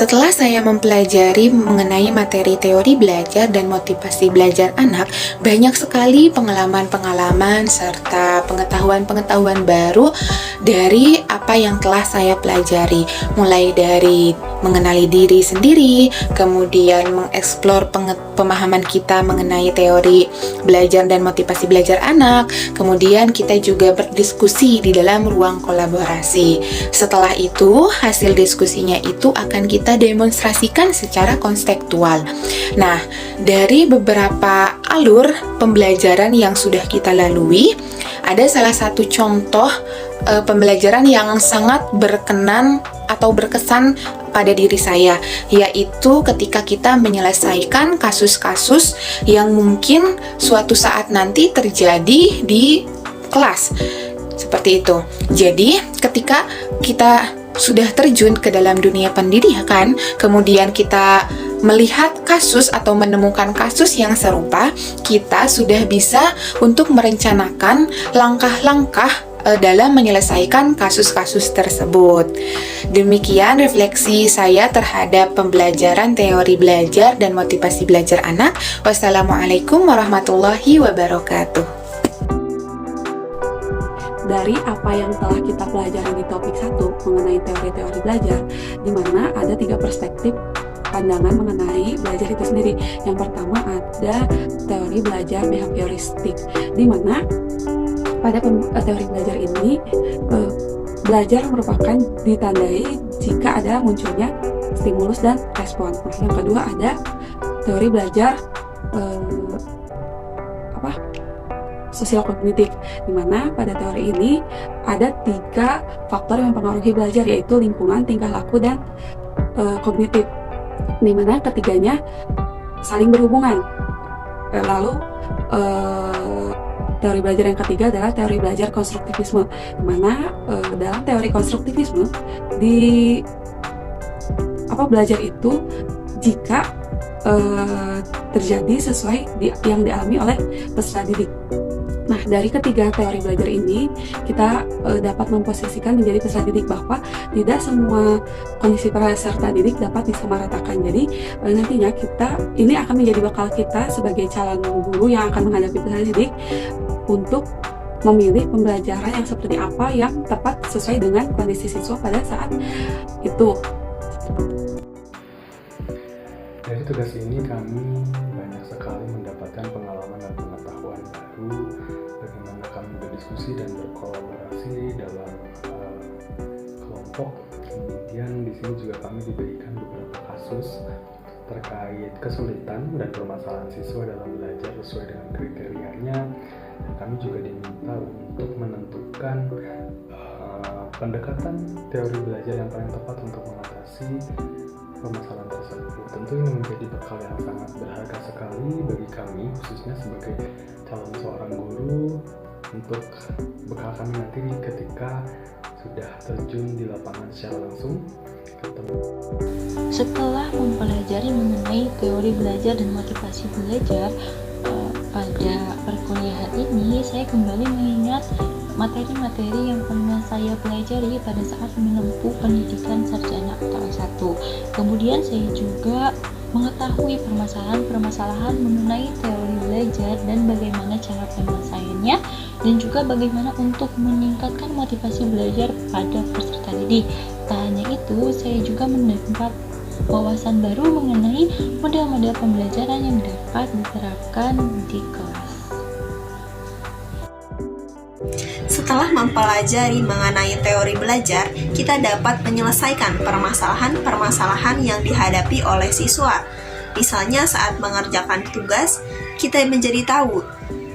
Setelah saya mempelajari mengenai materi teori belajar dan motivasi belajar anak, banyak sekali pengalaman-pengalaman serta pengetahuan-pengetahuan baru dari apa yang telah saya pelajari. Mulai dari mengenali diri sendiri, kemudian mengeksplor pemahaman kita mengenai teori belajar dan motivasi belajar anak, kemudian kita juga berdiskusi di dalam ruang kolaborasi. Setelah itu, hasil diskusinya itu akan kita demonstrasikan secara konseptual. Nah, dari beberapa alur pembelajaran yang sudah kita lalui, ada salah satu contoh pembelajaran yang sangat berkenan atau berkesan pada diri saya, yaitu ketika kita menyelesaikan kasus-kasus yang mungkin suatu saat nanti terjadi di kelas. Seperti itu. Jadi, ketika kita sudah terjun ke dalam dunia pendidikan, kemudian kita melihat kasus atau menemukan kasus yang serupa, kita sudah bisa untuk merencanakan langkah-langkah dalam menyelesaikan kasus-kasus tersebut. Demikian refleksi saya terhadap pembelajaran teori belajar dan motivasi belajar anak. Wassalamualaikum warahmatullahi wabarakatuh. Dari apa yang telah kita pelajari di topik 1 mengenai teori-teori belajar, di mana ada 3 perspektif pandangan mengenai belajar itu sendiri. Yang pertama ada teori belajar behavioristik, di mana pada teori belajar ini belajar merupakan ditandai jika ada munculnya stimulus dan respon. Nah, yang kedua ada teori belajar sosial kognitif, di mana pada teori ini ada 3 faktor yang mempengaruhi belajar, yaitu lingkungan, tingkah laku, dan kognitif, di mana ketiganya saling berhubungan. Lalu teori belajar yang ketiga adalah teori belajar konstruktivisme, di mana dalam teori konstruktivisme belajar itu jika terjadi sesuai yang dialami oleh peserta didik. Nah, dari ketiga teori belajar ini, kita dapat memposisikan menjadi peserta didik bahwa tidak semua kondisi peserta didik dapat disamaratakan. Jadi, nantinya ini akan menjadi bekal kita sebagai calon guru yang akan menghadapi peserta didik untuk memilih pembelajaran yang seperti apa yang tepat sesuai dengan kondisi siswa pada saat itu. Dari tugas ini kami banyak sekali mendapatkan pengalaman dan pengetahuan baru, bagaimana kami berdiskusi dan berkolaborasi dalam kelompok. Kemudian di sini juga kami diberikan beberapa kasus terkait kesulitan dan permasalahan siswa dalam belajar sesuai dengan kriterianya. Dan kami juga diminta untuk menentukan pendekatan teori belajar yang paling tepat untuk mengatasi permasalahan tersebut. Tentu ini menjadi bekal yang sangat berharga sekali bagi kami, khususnya sebagai calon seorang guru, untuk bekal kami nanti ketika sudah terjun di lapangan secara langsung ketemu. Setelah mempelajari mengenai teori belajar dan motivasi belajar, pada perkuliahan ini saya kembali mengingat materi-materi yang pernah saya pelajari pada saat menempuh pendidikan sarjana atau S1. Kemudian saya juga mengetahui permasalahan-permasalahan mengenai teori belajar dan bagaimana cara penyelesaiannya, dan juga bagaimana untuk meningkatkan motivasi belajar pada peserta didik. Tak hanya itu, saya juga mendapat wawasan baru mengenai model-model pembelajaran yang dapat diterapkan di kelas. Setelah mempelajari mengenai teori belajar, kita dapat menyelesaikan permasalahan-permasalahan yang dihadapi oleh siswa. Misalnya saat mengerjakan tugas, kita menjadi tahu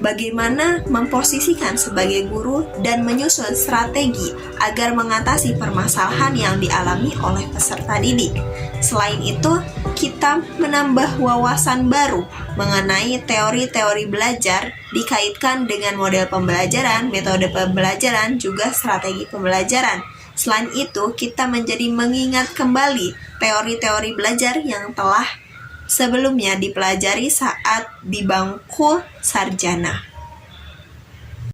bagaimana memposisikan sebagai guru dan menyusun strategi agar mengatasi permasalahan yang dialami oleh peserta didik. Selain itu, kita menambah wawasan baru mengenai teori-teori belajar dikaitkan dengan model pembelajaran, metode pembelajaran, juga strategi pembelajaran. Selain itu, kita menjadi mengingat kembali teori-teori belajar yang telah sebelumnya dipelajari saat di bangku sarjana.